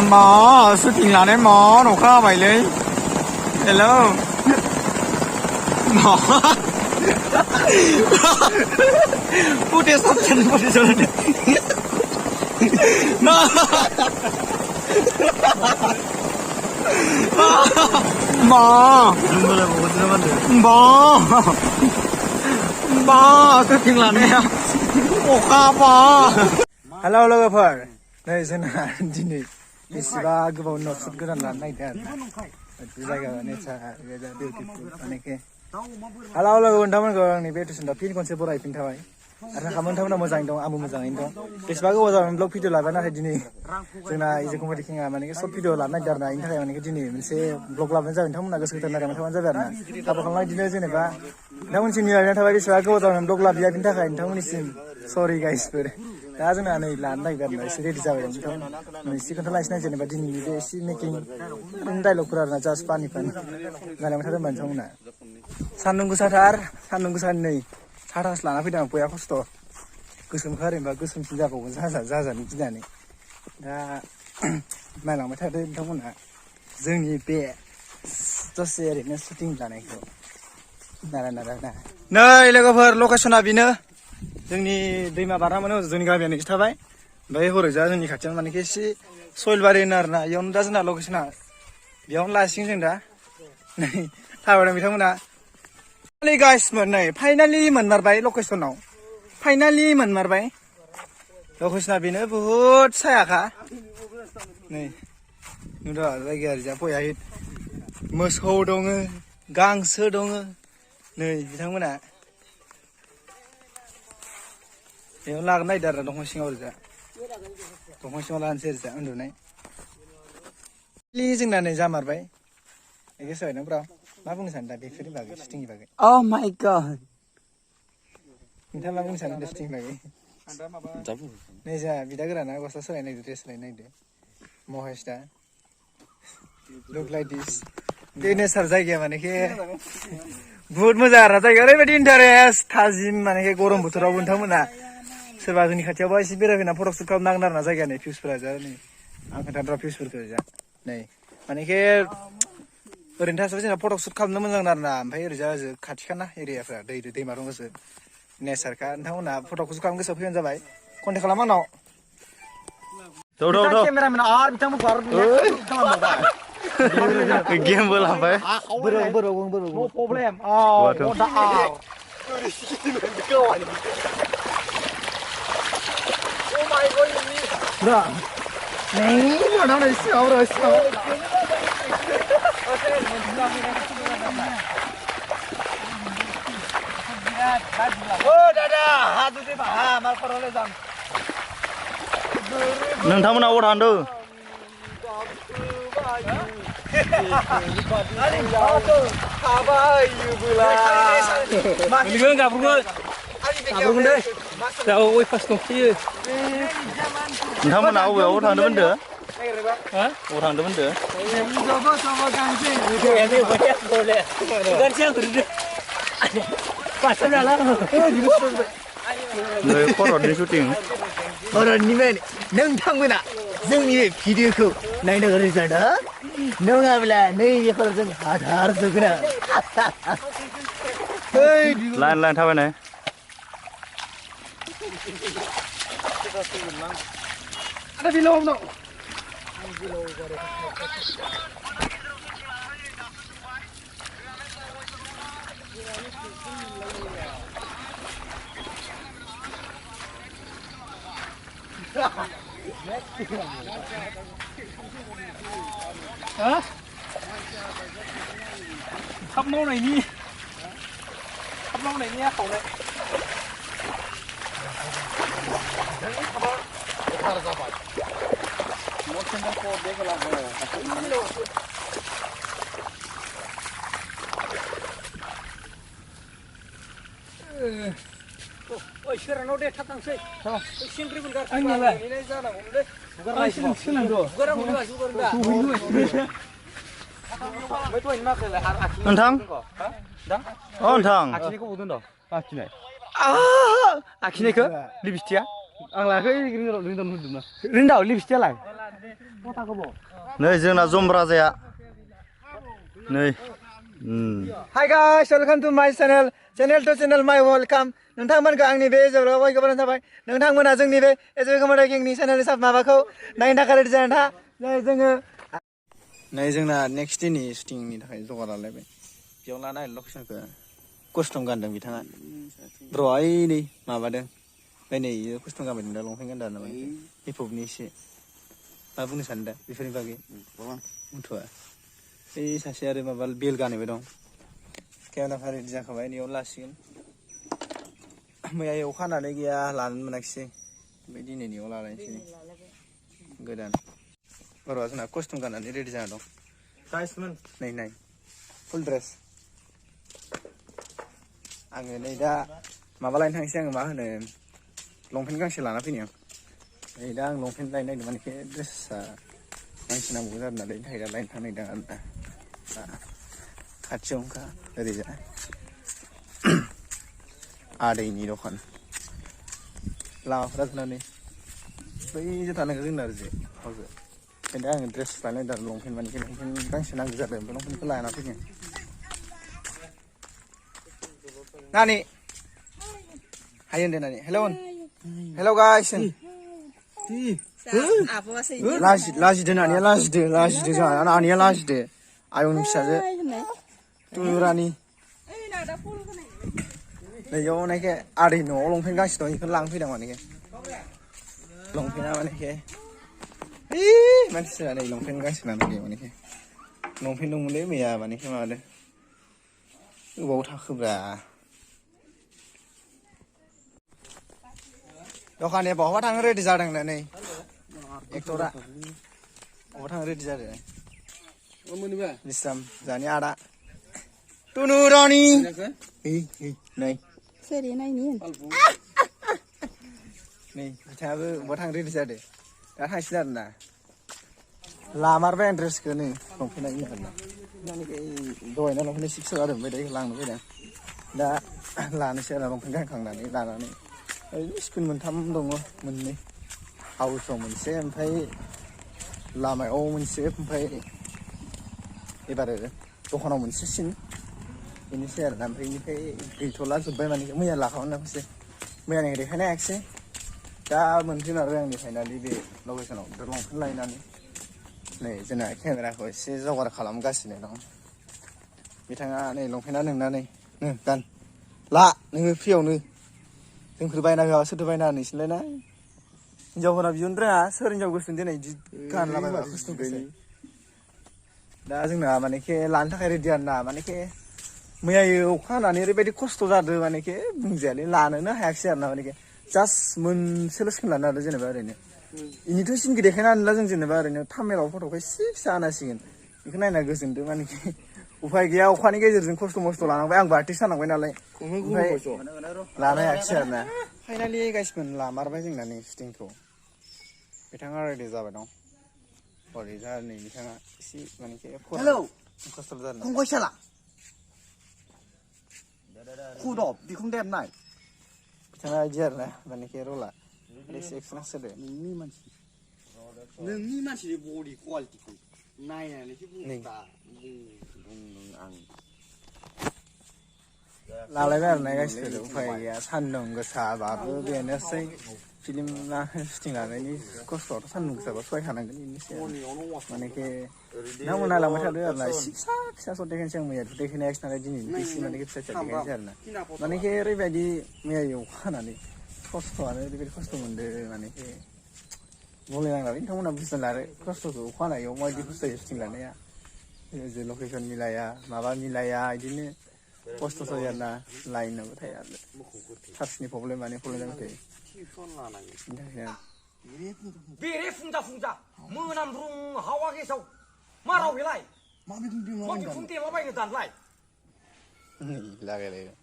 Mò xuất hiện là đấy mò nổ kho vậy lấy hello mò putih satu no mò mò xuất hiện là đấy nổ kho mò hello lover đây xin hãy đi Isiba gubau noksud godan lan naik dan. Jaga nature weather beautiful aneke. Halo halo teman-teman orang ni betul sudah pin konsep borai pin thawai. Arna kamu teman-teman mozang dong, amu mozang dong. Isiba gubau zaman blog video lah bana hari ini. Jena ije kumadi kinga maneke short video lah naik darna ini thawai maneke ini. Mense blog lah bana teman naga sekitar naga teman jaga darna. Apa kalau lagi dina jene ba. Namun sini lah thawai isiba gubau zaman blog lah biar pin thawai teman isim. Sorry guys ber. दा जोंना नै लानो नागिरबाय एसे ready जाबाय नोंथां एसे खोन्थालायसिनाय जेनेबा दिनैनि बे एसे मेकिं डायलगफोर आरोना जास्ट पानि नायलांबाय थादों होनबा नोंथांमोना सान्दुं गोसाथार सान्दुं गोसानि नै साथासो लाना फैदों आं बया खस्थ' गोसोमखौ ओरैनोबा गोसोमसिन जाबावगोन जाजानो गिनानै दा नायलांबाय थादों नोंथांमोना जोंनि बे दसे ओरैनो शुटिं लानायखौ नारा नै लोगोफोर लकेसना बेनो जोंनि दैमा बारना मोनो जोंनि गामियानो एसे थाबाय ओमफ्राय हरैजा जोंनि खाथियाव मानेखि एसे सयलबारि होनो आरोना इयावनो दा जोंना लकेसना बेयावनो लासिगोन जों दा नै थाबायदों बिथांमोना गाइसमोन नै फाइनालि मोनमारबाय लकेसनाव फाइनालि मोनमारबाय लकेसना बेनो बुहुद सायाखा नै नुदों जायगाया ओरैजा बयाहै मोसौ दङ गांसो दङ नै बिथांमोना बेयाव लागोन नायदो आरो दंफां सिङाव ओरैजा दंफां सिङाव लानोसै ओरैजा उन्दुनाय जोंना नै जामारबाय गोसोबाय नों ब्रा मा बुंनो सानो दा बेफोरनि बागै शुटिंनि बागै Oh my god नोंथाङा मा बुंनो सानो दा शुटिंनि बागै नै जा बिदा गोराना गस्ला सोलाय नायदो ड्रेस सोलाय नायदो महेश दा look like this बे नेचार जायगाया मानेखे बुहुद मोजां आरो जायगाया ओरैबायदि इन्टारेस्ट थाजिम मानेखे गरम बोथोरावबो नोंथांमोना सोरबा जोंनि खाथियावबा एसे बेरायफैना फट' शुट खालामनांगोन आरोना जायगानि भिउसफोरा जा नै आं खोन्थादों भिउसफोरखौ जा नै मानेखे ओरैनो थासाबो जोंना फट' शुट खालामनो मोजां आरोना ओमफ्राय ओरैजा ओजों खाथि खाना एरियाफ्रा दैमा दं गोसो नेचारखा नोंथांमोना फट'खौ शुट खालामनो गोसोआव फैबानो जाबाय कन्टेक्ट खालाम आंनाव केमेरामेन आरो बिथांमोनखौ आरो गेम बोलाबाय बोरो नो problem Bro, nih, mana nih sih, bro, sih. Oh, dadah, hadu deh, bah, mal peroleh jam. नोंथांमोना अबाव थांदों नोंथांमोना अबेयाव थांदोंमोन होनदों अबाव थांदोंमोन होनदों नै खर'नि शुटिं खर'नि माने नोंथांमोना जोंनि भिडिअखौ नायनो गोसो जादों नङाब्ला नैबे खर'जों हाजार जोगोन लाइन लाइन थाबायनाय ada di lom dong hả thắp nấu này đi khẩu này ôi xưa nó để thắt thằng xây xin cái con gà anh này này ra là cũng đấy gà xin làm đồ gà đâu nữa chú gà mấy tuổi mà cái là नोंथां hả नोंथां 아침에 이거 오던다 आखिनाय आखिनायखौ लिपस्टिकआ आं लायाखै रिंदाव होदोंना रिन्दाव लिपस्टिकआलाय नै जोंना जमब्रा जाया नै Hi guys, welcome to my channel. Channel to channel my welcome. नोंथांमोनखौ आंनि बे जेब्ला बयबो बानायनाय जाबाय नोंथांमोना जोंनि बे एसबी कमेडि किंनि चेनेलनि साब माबाखौ नायनो थाखाय रेडि जाना था नै जोङो नै जोंना नेक्स्ट डेनि शुटिंनि थाखाय जगार लालायबाय बेयाव लानाय लकेसनखौ कस्टम गानदों बिथाङा ब्र ओइ नै माबादों ओमफ्राय नै कस्टम गानबाय दा लंपेन्ट गानदों नामा हिपहपनि एसे मा बुंनो सानदों बेफोरनि बागै बुंथ'आ बै सासे आरो माबा बेल गानबाय दं केमेराफोरा रेडि जाखाबाय नैयाव लासिगोन मैया अखा हानानै गैया लानो मोनाखिसै ओमफ्राय दिनै नैयाव लालायनोसै गोदान बर'आ जोंना कस्टुम गाननानै रेडि जाना दं गाइसमोन नै नाय फुल ड्रेस आङो नै दा माबा लायनो थांसै आङो मा होनो लंपेन्ट गांसे लाना फैनि आं नै दा आं लंपेन्ट लायनो नागिरदों माने ड्रेसा गांसे नांगौ जादों नालाय थाखाय दा लायनो थांनो नागिरदों आरो दा खाथियावनोखा ओरैजा आदैनि दखान लामाफोरा जोंनानै बैजों थानांगौ जोंना ओरैजाय हाजो ओंखायनो आङो ड्रेस लायनो नागिरदों लंपेन्ट माने लंपेन्ट गांसे नांगौ जादों ओमफ्राय लंपेन्टखौ लाना फैदों नानि हाय होनदो नानि हेल' गाइस लाजिदो नानिया लाजिदो जोंहा नानिया लाजिदो आयंनि फिसाजो तुलुरानि नैयाव मानेखे आदै न'आव लंपेन्ट गांसे दं बेखौनो लांफैदों मानेखे लंपेन्टआ मानेखे मानसिया नै लंपेन्ट गांसे लाना फैदों मानेखे लंपेन्ट दंमोनलै मैया मानेखे माबादों गोबाव थाखोब्रा दखाननिया बहाबा थांनो रेडि जादों नै एक्टरा बहाबा थांनो रेडि जादों बिस्राम जानि आदा तुनुरानि नै सोरि नायनि नै बिथाङाबो बहा थांनो रेडि जादों दा थांसिगोन आरोना लामारबाय आं ड्रेसखौ नै लंपेन्टआ इनो आरोना दहायना लंपेन्ट सिक्स जादों ओमफ्राय दा लांनो फैदों दा लानोसै आरो लंपेन्ट गानखांनानै लानानै ओरैनो स्कुल मोनथाम दङ मोननै हाउसाव मोनसे ओमफ्राय लामायाव मोनसे ओमफ्राय एबार दखानाव मोनसे सिन बेनोसै आरोना ओमफ्राय बेनिफ्राय गैथ'ला जोब्बाय माने मैया लाखामोन ना खनसे मैयानि देखायनो हायाखिसै दा मोनफैमारबाय आंनि फाइनालि बे लकेसनाव लंपेन्ट लायनानै नै जोंना केमेराखौ एसे जगार खालामगासिनो दं बिथाङा नै लंपेन्टआ नोंना नै गान ला नोङो फ्रियावनो जोंफोर बायना होआबा सोरथो बायना होनोसैलाय ना हिनजावफोरा बिदिनो रोङा सोर हिनजाव गोसोन दिनै बिदि गानलाबायबा खस्थ' गोसो दा जोंना मानेखे लानो थाखाय रेडि आरोना मानेखे मैया अखा हानानै ओरैबायदि खस्थ' जादों मानेखे बुंजायालै लानोनो हायाखिसै आरोना मानेखे जास्ट मोनसेल' सिन लानो हादों जेनेबा ओरैनो इनिथ' सिनखौ देखायना होनला जों जेनेबा ओरैनो थाममेलाव फट'खौ एसे फिसा होनांसिगोन बेखौ नायना गोजोनदों मानेखे उफाय गैया अखानि गेजेरजों खस्थ' मस्थ' लानांबाय आंबो आर्टिस्ट जानांबाय नालाय ओमफ्राय लानो हायाखिसै आरोना फाइनालि गाइसमोन लामारबाय जोंना नै शुटिंखौ बिथाङा रेडि जाबाय दं हरै जा नै बिथाङा एसे मानेखे खस्थ' जादों फंबायसाला खुदब बिखुं देरनाय बिथाङा बिदि आरोना मानेखे रला एसे एक्सपिरियेन्स होदो नोंनि मानसिनि बडि क्वालिटिखौ नायनानैसो बुंबा बुंदों आं लालायबाय आरोना गासिबो उफाय गैया सान्दुं गोसाबाबो बेनोसै फिल्म शुटिं लानायनि खस्थ'आथ' सान्दुं गोसाबा सहायखानांगोन बेनोसै मानेखे नांगौ नायलांबाय थादों आरोना एसे फिसा सट देखायनोसै आं मैया देखायनो हायाखिसै नालाय दिनै एसे मानेखे फिसा देखायनोसै आरोना मानेखे ओरैबायदि मैया अखा हानानै खस्थ'आनो ओरैबायदि खस्थ' मोनदों मानेखे बुंलायनांलालै नोंथांमोनहा बुजिना लादो खस्थ'खौ अखा हानायाव माबायदि खस्थ' जायो शुटिं लानाया जे लकेसन मिलाया माबा मिलाया बिदिनो खस्थ' जायो आरोना लाइनाबो थाया चार्जनि प्रब्लेम जाबाय थायो बेरे फुंजा मोनामब्रुं हावा गेसाव मा राव बेलाय माबे फुं देलाबायनो दानलाय लागायलायो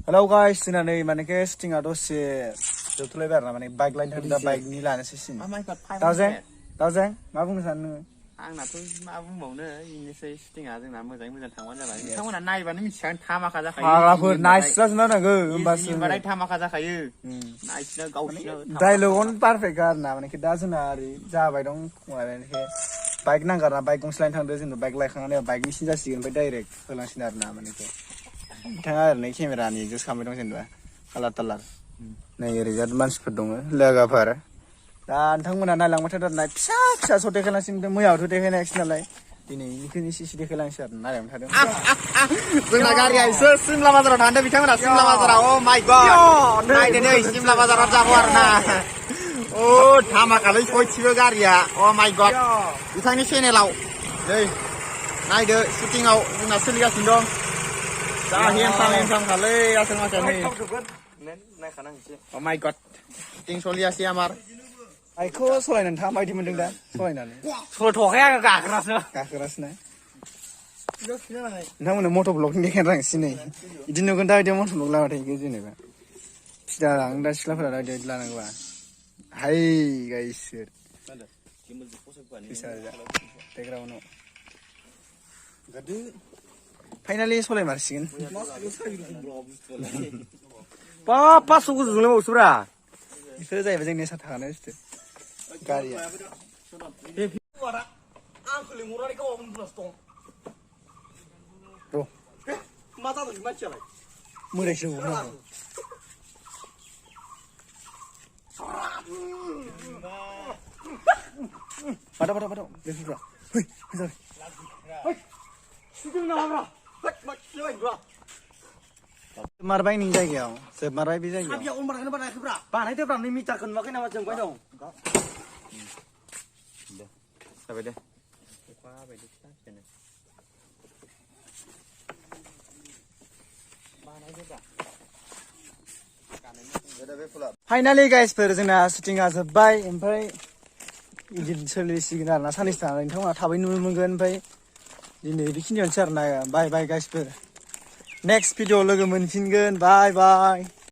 हेलौ गाइस जोंना नै मानेखे शुटिंआ दसे जोबथ'लायबाय आरोना माने बाइक लायनो थांदों दा बाइकनि लानोसै सिन दावजें मा बुंनो सानो नोङो आंनाथ' मा बुंबावनो इनोसै शुटिंआ जोंना मोजाङै मोजां थांबानो जाबाय नोंथांमोना नायबानो मिथिखागोन थामाखा जाखायो फाग्लाफोर नायस्लाबजोबना नांगौ होमबासो बाराय थामाखा जाखायो नायसिना गावसिना डायलगावनो पारफेक्ट आरो ना माने दा जोंना ओरै जाबाय दं माने बाइक नांगारना बाइक गंसे लायनो थांदो जेनेबा बाइक लायखांनानै बाइकनि सिन जासिगोन ओमफ्राय डाइरेक्ट होलांसिगोन आरो ना माने बिथाङा ओरैनो केमेरानि एक्जस्ट खालामबाय दं जेनेबा कालार टालार नै ओरैजा मानसिफोर दङ लोगोफोर दा नोंथांमोना नायलांबाय थादों आरोना फिसा फिसा स' देखायलांसिगोन मैयाथ' देखायनायाखिसै नालाय दिनै बेखौनो एसे एसे देखायलांसै आरो नायलांबाय थादों जोंना गारिया एसे सिमला बाजाराव थांदों बिथांमोना सिमला बाजाराव अ माय गड नायदो नै सिमला बाजाराव जागौ आरो ना अ धामाखालै सयथिबो गारिया अ माय गड बिथांनि चेनेलाव नै नायदो शुटिंआव जोंना सोलिगासिनो दं जा हेमसाम खालै आसोल मानसिया नै अ माय गड शुटिं सलियासै आमार बाइकखौ सलायनानै नोंथाङा माबायदि मोनदों दा सलायनानै सल'थ'वाखै आङो गाखोगासिनो नोंथांमोना मट' ब्लगनि देखायनो रांसै नै बिदि नुगोन दा बिदि मट' ब्लग लाबाय थायो जेनेबा फिदा आं दा सिख्लाफोरा दा बिदि लानांगौबा हाय गाइसोर बेकग्राउन्डआव फाइनालि सलायमारसिगोन पासस' गोजौजोंलाय बावसोब्रा बेफोरो जाहैबाय जोंनि नेसा थाखानाय बुस्थु गारिया आंखौ लिंहरनानै गावहा उन्दुनासो दं मा जादों मानसियालाय मोदायसो हमनांगौ बादाव बेफोरब्रा जोबमारबाय नों जायगायाव जोबमारबाय बे जायगायाव बानायदोब्रा 2 मिटारखौ नुवाखै नामा जोंबाय दं जाबाय दे फाइनालि गाइसफोर जोंना शुटिंआ जोब्बाय ओमफ्राय इदिट सोलिसिगोन आरोना साननैसो थानानै नोंथांमोना थाबै नुनो मोनगोन ओमफ्राय दिनै बेखिनियावनोसै आरोना बाय बाय गाइसफोर नेक्स्ट भिडिअ लोगो मोनफिनगोन बाय बाय